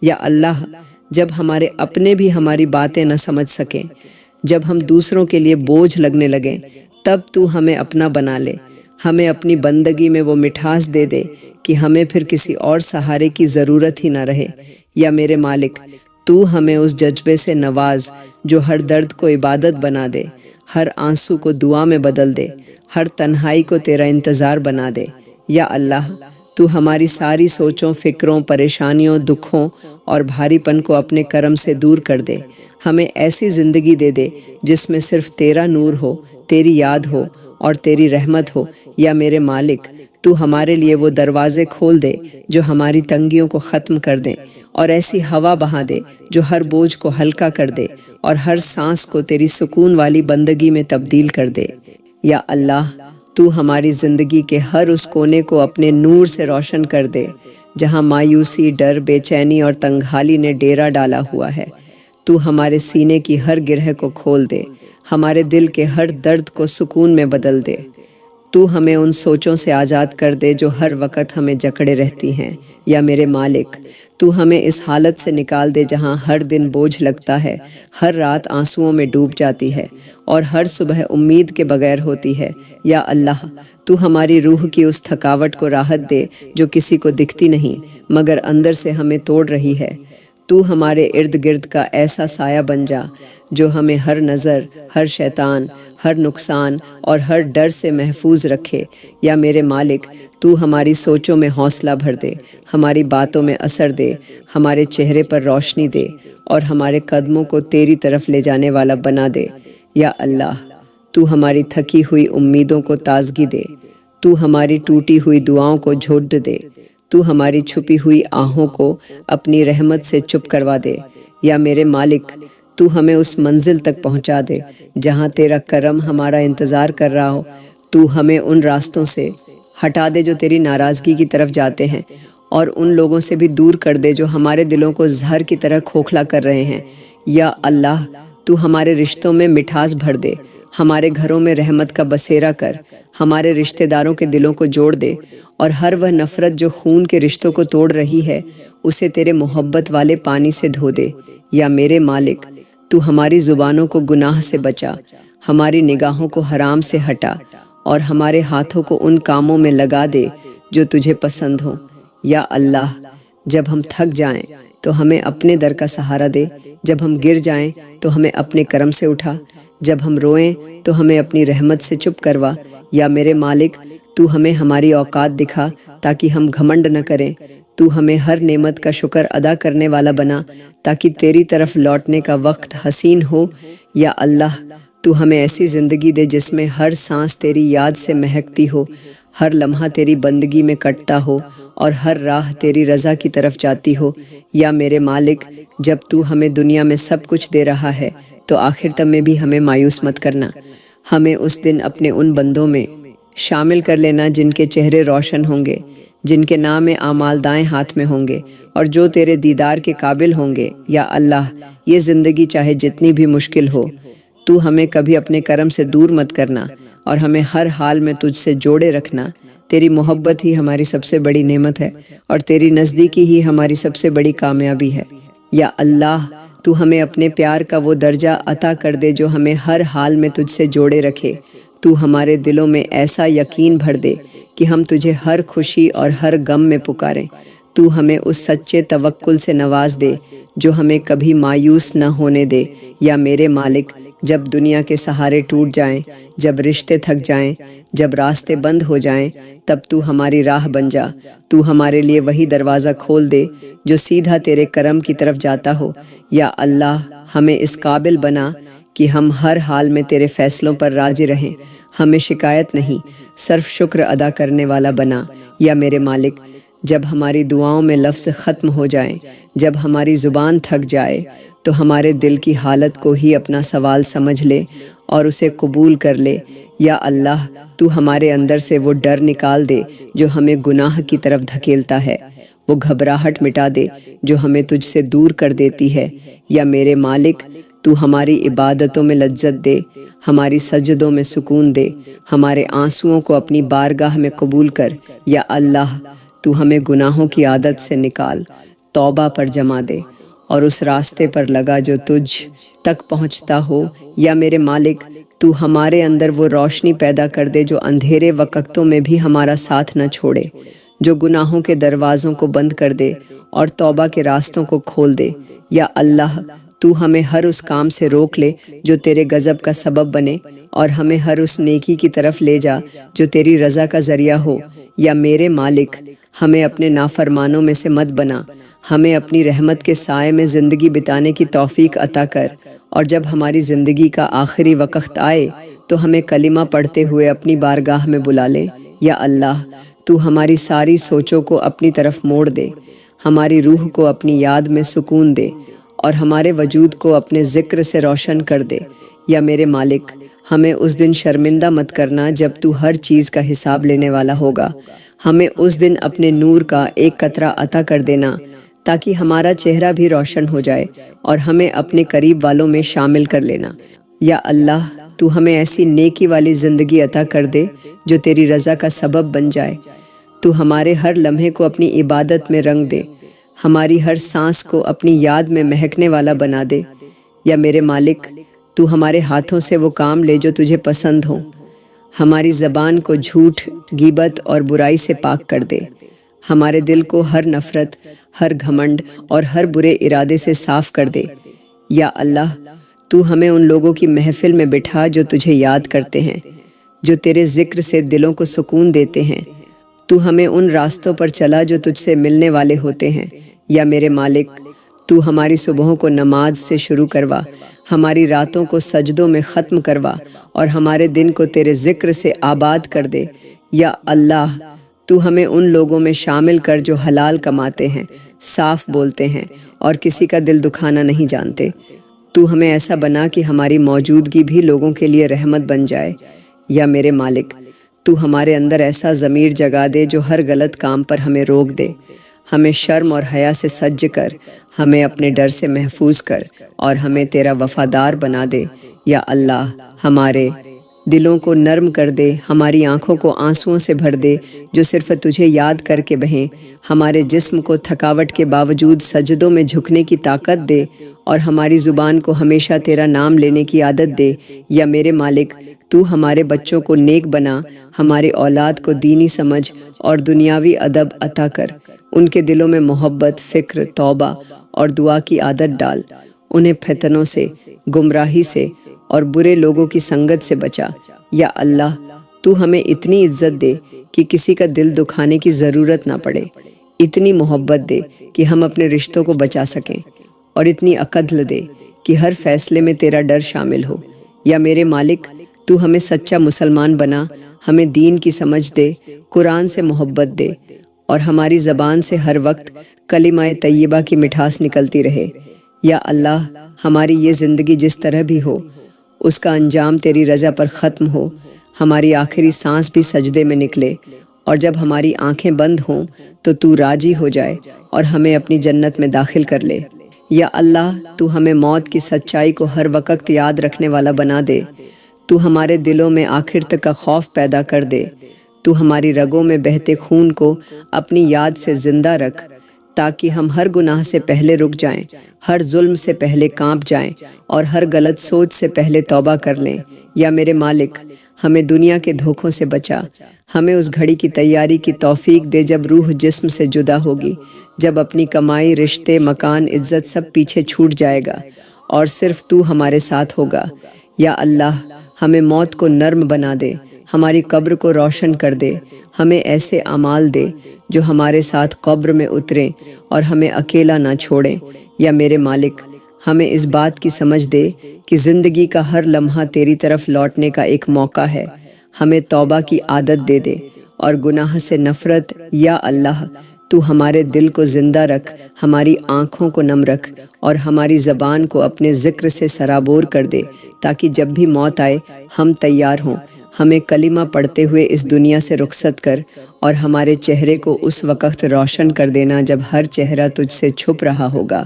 یا اللہ، جب ہمارے اپنے بھی ہماری باتیں نہ سمجھ سکیں، جب ہم دوسروں کے لیے بوجھ لگنے لگیں، تب تو ہمیں اپنا بنا لے، ہمیں اپنی بندگی میں وہ مٹھاس دے دے کہ ہمیں پھر کسی اور سہارے کی ضرورت ہی نہ رہے۔ یا میرے مالک، تو ہمیں اس جذبے سے نواز جو ہر درد کو عبادت بنا دے، ہر آنسو کو دعا میں بدل دے، ہر تنہائی کو تیرا انتظار بنا دے۔ یا اللہ، تو ہماری ساری سوچوں، فکروں، پریشانیوں، دکھوں اور بھاری پن کو اپنے کرم سے دور کر دے، ہمیں ایسی زندگی دے دے جس میں صرف تیرا نور ہو، تیری یاد ہو اور تیری رحمت ہو۔ یا میرے مالک، تو ہمارے لیے وہ دروازے کھول دے جو ہماری تنگیوں کو ختم کر دیں، اور ایسی ہوا بہا دے جو ہر بوجھ کو ہلکا کر دے اور ہر سانس کو تیری سکون والی بندگی میں تبدیل کر دے۔ یا اللہ، تو ہماری زندگی کے ہر اس کونے کو اپنے نور سے روشن کر دے جہاں مایوسی، ڈر، بے چینی اور تنگحالی نے ڈیرا ڈالا ہوا ہے۔ تو ہمارے سینے کی ہر گرہ کو کھول دے، ہمارے دل کے ہر درد کو سکون میں بدل دے۔ تو ہمیں ان سوچوں سے آزاد کر دے جو ہر وقت ہمیں جکڑے رہتی ہیں۔ یا میرے مالک، تو ہمیں اس حالت سے نکال دے جہاں ہر دن بوجھ لگتا ہے، ہر رات آنسوؤں میں ڈوب جاتی ہے اور ہر صبح امید کے بغیر ہوتی ہے۔ یا اللہ، تو ہماری روح کی اس تھکاوٹ کو راحت دے جو کسی کو دکھتی نہیں مگر اندر سے ہمیں توڑ رہی ہے۔ تو ہمارے ارد گرد کا ایسا سایہ بن جا جو ہمیں ہر نظر، ہر شیطان، ہر نقصان اور ہر ڈر سے محفوظ رکھے۔ یا میرے مالک، تو ہماری سوچوں میں حوصلہ بھر دے، ہماری باتوں میں اثر دے، ہمارے چہرے پر روشنی دے اور ہمارے قدموں کو تیری طرف لے جانے والا بنا دے۔ یا اللہ، تو ہماری تھکی ہوئی امیدوں کو تازگی دے، تو ہماری ٹوٹی ہوئی دعاؤں کو جھوٹ دے، تو ہماری چھپی ہوئی آہوں کو اپنی رحمت سے چپ کروا دے۔ یا میرے مالک، تو ہمیں اس منزل تک پہنچا دے جہاں تیرا کرم ہمارا انتظار کر رہا ہو۔ تو ہمیں ان راستوں سے ہٹا دے جو تیری ناراضگی کی طرف جاتے ہیں اور ان لوگوں سے بھی دور کر دے جو ہمارے دلوں کو زہر کی طرح کھوکھلا کر رہے ہیں۔ یا اللہ، تو ہمارے رشتوں میں مٹھاس بھر دے، ہمارے گھروں میں رحمت کا بسیرا کر، ہمارے رشتہ داروں کے دلوں کو جوڑ دے اور ہر وہ نفرت جو خون کے رشتوں کو توڑ رہی ہے اسے تیرے محبت والے پانی سے دھو دے۔ یا میرے مالک، تو ہماری زبانوں کو گناہ سے بچا، ہماری نگاہوں کو حرام سے ہٹا اور ہمارے ہاتھوں کو ان کاموں میں لگا دے جو تجھے پسند ہوں۔ یا اللہ، جب ہم تھک جائیں تو ہمیں اپنے در کا سہارا دے، جب ہم گر جائیں تو ہمیں اپنے کرم سے اٹھا، جب ہم روئیں تو ہمیں اپنی رحمت سے چپ کروا۔ یا میرے مالک، تو ہمیں ہماری اوقات دکھا تاکہ ہم گھمنڈ نہ کریں، تو ہمیں ہر نعمت کا شکر ادا کرنے والا بنا تاکہ تیری طرف لوٹنے کا وقت حسین ہو۔ یا اللہ، تو ہمیں ایسی زندگی دے جس میں ہر سانس تیری یاد سے مہکتی ہو، ہر لمحہ تیری بندگی میں کٹتا ہو اور ہر راہ تیری رضا کی طرف جاتی ہو۔ یا میرے مالک، جب تو ہمیں دنیا میں سب کچھ دے رہا ہے تو آخر تک میں بھی ہمیں مایوس مت کرنا، ہمیں اس دن اپنے ان بندوں میں شامل کر لینا جن کے چہرے روشن ہوں گے، جن کے نام اعمال دائیں ہاتھ میں ہوں گے اور جو تیرے دیدار کے قابل ہوں گے۔ یا اللہ، یہ زندگی چاہے جتنی بھی مشکل ہو، تو ہمیں کبھی اپنے کرم سے دور مت کرنا اور ہمیں ہر حال میں تجھ سے جوڑے رکھنا۔ تیری محبت ہی ہماری سب سے بڑی نعمت ہے اور تیری نزدیکی ہی ہماری سب سے بڑی کامیابی ہے۔ یا اللہ، تو ہمیں اپنے پیار کا وہ درجہ عطا کر دے جو ہمیں ہر حال میں تجھ سے جوڑے رکھے۔ تو ہمارے دلوں میں ایسا یقین بھر دے کہ ہم تجھے ہر خوشی اور ہر غم میں پکاریں۔ تو ہمیں اس سچے توکل سے نواز دے جو ہمیں کبھی مایوس نہ ہونے دے۔ یا میرے مالک، جب دنیا کے سہارے ٹوٹ جائیں، جب رشتے تھک جائیں، جب راستے بند ہو جائیں، تب تو ہماری راہ بن جا۔ تو ہمارے لیے وہی دروازہ کھول دے جو سیدھا تیرے کرم کی طرف جاتا ہو۔ یا اللہ، ہمیں اس قابل بنا کہ ہم ہر حال میں تیرے فیصلوں پر راضی رہیں، ہمیں شکایت نہیں صرف شکر ادا کرنے والا بنا۔ یا میرے مالک، جب ہماری دعاؤں میں لفظ ختم ہو جائیں، جب ہماری زبان تھک جائے، تو ہمارے دل کی حالت کو ہی اپنا سوال سمجھ لے اور اسے قبول کر لے۔ یا اللہ، تو ہمارے اندر سے وہ ڈر نکال دے جو ہمیں گناہ کی طرف دھکیلتا ہے، وہ گھبراہٹ مٹا دے جو ہمیں تجھ سے دور کر دیتی ہے۔ یا میرے مالک، تو ہماری عبادتوں میں لذت دے، ہماری سجدوں میں سکون دے، ہمارے آنسوؤں کو اپنی بارگاہ میں قبول کر۔ یا اللہ، تو ہمیں گناہوں کی عادت سے نکال، توبہ پر جما دے اور اس راستے پر لگا جو تجھ تک پہنچتا ہو۔ یا میرے مالک، تو ہمارے اندر وہ روشنی پیدا کر دے جو اندھیرے وقتوں میں بھی ہمارا ساتھ نہ چھوڑے، جو گناہوں کے دروازوں کو بند کر دے اور توبہ کے راستوں کو کھول دے۔ یا اللہ، تو ہمیں ہر اس کام سے روک لے جو تیرے غضب کا سبب بنے اور ہمیں ہر اس نیکی کی طرف لے جا جو تیری رضا کا ذریعہ ہو۔ یا میرے مالک، ہمیں اپنے نافرمانوں میں سے مت بنا، ہمیں اپنی رحمت کے سائے میں زندگی بتانے کی توفیق عطا کر، اور جب ہماری زندگی کا آخری وقت آئے تو ہمیں کلمہ پڑھتے ہوئے اپنی بارگاہ میں بلا لے۔ یا اللہ، تو ہماری ساری سوچوں کو اپنی طرف موڑ دے، ہماری روح کو اپنی یاد میں سکون دے اور ہمارے وجود کو اپنے ذکر سے روشن کر دے۔ یا میرے مالک، ہمیں اس دن شرمندہ مت کرنا جب تو ہر چیز کا حساب لینے والا ہوگا، ہمیں اس دن اپنے نور کا ایک قطرہ عطا کر دینا تاکہ ہمارا چہرہ بھی روشن ہو جائے اور ہمیں اپنے قریب والوں میں شامل کر لینا۔ یا اللہ تو ہمیں ایسی نیکی والی زندگی عطا کر دے جو تیری رضا کا سبب بن جائے۔ تو ہمارے ہر لمحے کو اپنی عبادت میں رنگ دے، ہماری ہر سانس کو اپنی یاد میں مہکنے والا بنا دے۔ یا میرے مالک تو ہمارے ہاتھوں سے وہ کام لے جو تجھے پسند ہوں، ہماری زبان کو جھوٹ، غیبت اور برائی سے پاک کر دے، ہمارے دل کو ہر نفرت، ہر گھمنڈ اور ہر برے ارادے سے صاف کر دے۔ یا اللہ تو ہمیں ان لوگوں کی محفل میں بٹھا جو تجھے یاد کرتے ہیں، جو تیرے ذکر سے دلوں کو سکون دیتے ہیں۔ تو ہمیں ان راستوں پر چلا جو تجھ سے ملنے والے ہوتے ہیں۔ یا میرے مالک تو ہماری صبحوں کو نماز سے شروع کروا، ہماری راتوں کو سجدوں میں ختم کروا اور ہمارے دن کو تیرے ذکر سے آباد کر دے۔ یا اللہ تو ہمیں ان لوگوں میں شامل کر جو حلال کماتے ہیں، صاف بولتے ہیں اور کسی کا دل دکھانا نہیں جانتے۔ تو ہمیں ایسا بنا کہ ہماری موجودگی بھی لوگوں کے لیے رحمت بن جائے۔ یا میرے مالک تو ہمارے اندر ایسا ضمیر جگا دے جو ہر غلط کام پر ہمیں روک دے، ہمیں شرم اور حیا سے سج کر، ہمیں اپنے ڈر سے محفوظ کر اور ہمیں تیرا وفادار بنا دے۔ یا اللہ ہمارے دلوں کو نرم کر دے، ہماری آنکھوں کو آنسوؤں سے بھر دے جو صرف تجھے یاد کر کے بہیں، ہمارے جسم کو تھکاوٹ کے باوجود سجدوں میں جھکنے کی طاقت دے اور ہماری زبان کو ہمیشہ تیرا نام لینے کی عادت دے۔ یا میرے مالک تو ہمارے بچوں کو نیک بنا، ہمارے اولاد کو دینی سمجھ اور دنیاوی ادب عطا کر، ان کے دلوں میں محبت، فکر، توبہ اور دعا کی عادت ڈال، انہیں فتنوں سے، گمراہی سے اور برے لوگوں کی سنگت سے بچا۔ یا اللہ تو ہمیں اتنی عزت دے کہ کسی کا دل دکھانے کی ضرورت نہ پڑے، اتنی محبت دے کہ ہم اپنے رشتوں کو بچا سکیں، اور اتنی عقل دے کہ ہر فیصلے میں تیرا ڈر شامل ہو۔ یا میرے مالک تو ہمیں سچا مسلمان بنا، ہمیں دین کی سمجھ دے، قرآن سے محبت دے اور ہماری زبان سے ہر وقت کلمہ طیبہ کی مٹھاس نکلتی رہے۔ یا اللہ ہماری یہ زندگی جس طرح بھی ہو، اس کا انجام تیری رضا پر ختم ہو، ہماری آخری سانس بھی سجدے میں نکلے، اور جب ہماری آنکھیں بند ہوں تو راضی ہو جائے اور ہمیں اپنی جنت میں داخل کر لے۔ یا اللہ تو ہمیں موت کی سچائی کو ہر وقت یاد رکھنے والا بنا دے، تو ہمارے دلوں میں آخر تک کا خوف پیدا کر دے، تو ہماری رگوں میں بہتے خون کو اپنی یاد سے زندہ رکھ، تاکہ ہم ہر گناہ سے پہلے رک جائیں، ہر ظلم سے پہلے کانپ جائیں اور ہر غلط سوچ سے پہلے توبہ کر لیں۔ یا میرے مالک ہمیں دنیا کے دھوکوں سے بچا، ہمیں اس گھڑی کی تیاری کی توفیق دے جب روح جسم سے جدا ہوگی، جب اپنی کمائی، رشتے، مکان، عزت سب پیچھے چھوٹ جائے گا اور صرف تو ہمارے ساتھ ہوگا۔ یا اللہ ہمیں موت کو نرم بنا دے، ہماری قبر کو روشن کر دے، ہمیں ایسے اعمال دے جو ہمارے ساتھ قبر میں اتریں اور ہمیں اکیلا نہ چھوڑیں۔ یا میرے مالک ہمیں اس بات کی سمجھ دے کہ زندگی کا ہر لمحہ تیری طرف لوٹنے کا ایک موقع ہے، ہمیں توبہ کی عادت دے دے اور گناہ سے نفرت۔ یا اللہ تو ہمارے دل کو زندہ رکھ، ہماری آنکھوں کو نم رکھ اور ہماری زبان کو اپنے ذکر سے سرابور کر دے، تاکہ جب بھی موت آئے ہم تیار ہوں۔ ہمیں کلمہ پڑھتے ہوئے اس دنیا سے رخصت کر اور ہمارے چہرے کو اس وقت روشن کر دینا جب ہر چہرہ تجھ سے چھپ رہا ہوگا۔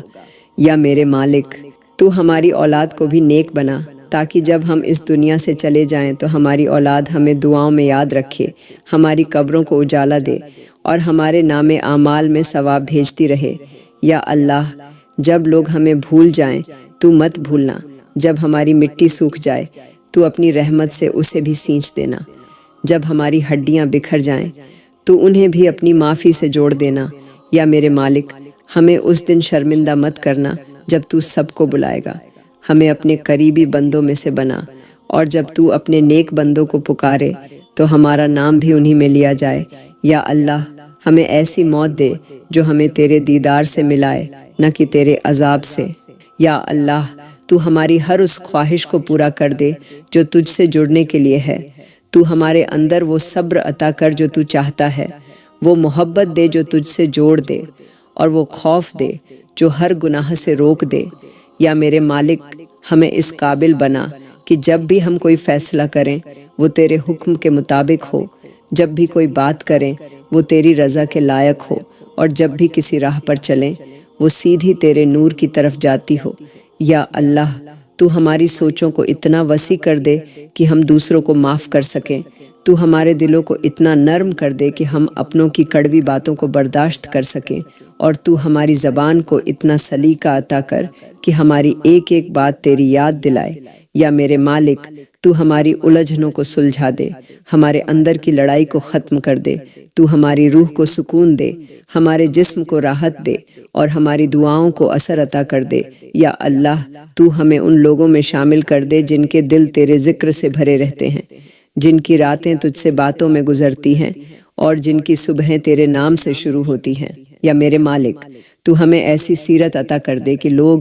یا میرے مالک تو ہماری اولاد کو بھی نیک بنا، تاکہ جب ہم اس دنیا سے چلے جائیں تو ہماری اولاد ہمیں دعاؤں میں یاد رکھے، ہماری قبروں کو اجالا دے اور ہمارے نام اعمال میں ثواب بھیجتی رہے۔ یا اللہ جب لوگ ہمیں بھول جائیں تو مت بھولنا، جب ہماری مٹی سوکھ جائے تو اپنی رحمت سے اسے بھی سینچ دینا، جب ہماری ہڈیاں بکھر جائیں تو انہیں بھی اپنی معافی سے جوڑ دینا۔ یا میرے مالک ہمیں اس دن شرمندہ مت کرنا جب تو سب کو بلائے گا، ہمیں اپنے قریبی بندوں میں سے بنا، اور جب تو اپنے نیک بندوں کو پکارے تو ہمارا نام بھی انہی میں لیا جائے۔ یا اللہ ہمیں ایسی موت دے جو ہمیں تیرے دیدار سے ملائے، نہ کہ تیرے عذاب سے۔ یا اللہ تو ہماری ہر اس خواہش کو پورا کر دے جو تجھ سے جڑنے کے لیے ہے، تو ہمارے اندر وہ صبر عطا کر جو تو چاہتا ہے، وہ محبت دے جو تجھ سے جوڑ دے، اور وہ خوف دے جو ہر گناہ سے روک دے۔ یا میرے مالک ہمیں اس قابل بنا کہ جب بھی ہم کوئی فیصلہ کریں وہ تیرے حکم کے مطابق ہو، جب بھی کوئی بات کریں وہ تیری رضا کے لائق ہو، اور جب بھی کسی راہ پر چلیں وہ سیدھی تیرے نور کی طرف جاتی ہو۔ یا اللہ تو ہماری سوچوں کو اتنا وسیع کر دے کہ ہم دوسروں کو معاف کر سکیں۔ تو ہمارے دلوں کو اتنا نرم کر دے کہ ہم اپنوں کی کڑوی باتوں کو برداشت کر سکیں، اور تو ہماری زبان کو اتنا سلیقہ عطا کر کہ ہماری ایک ایک بات تیری یاد دلائے۔ یا میرے مالک، تو ہماری الجھنوں کو سلجھا دے، ہمارے اندر کی لڑائی کو ختم کر دے، تو ہماری روح کو سکون دے، ہمارے جسم کو راحت دے، اور ہماری دعاؤں کو اثر عطا کر دے۔ یا اللہ، تو ہمیں ان لوگوں میں شامل کر دے جن کے دل تیرے ذکر سے بھرے رہتے ہیں، جن کی راتیں تجھ سے باتوں میں گزرتی ہیں، اور جن کی صبحیں تیرے نام سے شروع ہوتی ہیں۔ یا میرے مالک، تو ہمیں ایسی سیرت عطا کر دے کہ لوگ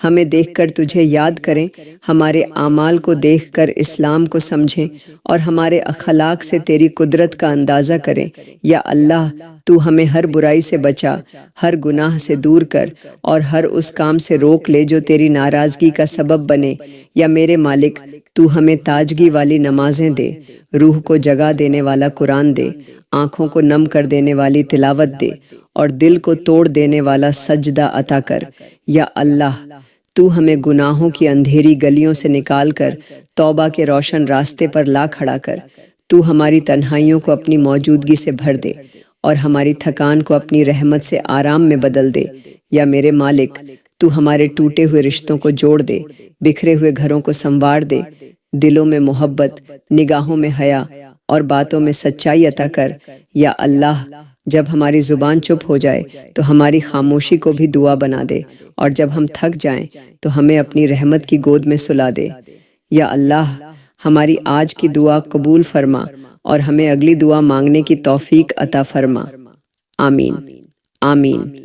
ہمیں دیکھ کر تجھے یاد کریں، ہمارے اعمال کو دیکھ کر اسلام کو سمجھیں، اور ہمارے اخلاق سے تیری قدرت کا اندازہ کریں۔ یا اللہ، تو ہمیں ہر برائی سے بچا، ہر گناہ سے دور کر، اور ہر اس کام سے روک لے جو تیری ناراضگی کا سبب بنے۔ یا میرے مالک، تو ہمیں تاجگی والی نمازیں دے، روح کو جگا دینے والا قرآن دے، آنکھوں کو نم کر دینے والی تلاوت دے، اور دل کو توڑ دینے والا سجدہ عطا کر۔ یا اللہ، تو ہمیں گناہوں کی اندھیری گلیوں سے نکال کر توبہ کے روشن راستے پر لا کھڑا کر۔ تو ہماری تنہائیوں کو اپنی موجودگی سے بھر دے، اور ہماری تھکان کو اپنی رحمت سے آرام میں بدل دے۔ یا میرے مالک، تو ہمارے ٹوٹے ہوئے رشتوں کو جوڑ دے، بکھرے ہوئے گھروں کو سنوار دے، دلوں میں محبت، نگاہوں میں حیا، اور باتوں میں سچائی عطا کر۔ یا اللہ، جب ہماری زبان چپ ہو جائے تو ہماری خاموشی کو بھی دعا بنا دے، اور جب ہم تھک جائیں تو ہمیں اپنی رحمت کی گود میں سلا دے۔ یا اللہ، ہماری آج کی دعا قبول فرما، اور ہمیں اگلی دعا مانگنے کی توفیق عطا فرما۔ آمین، آمین۔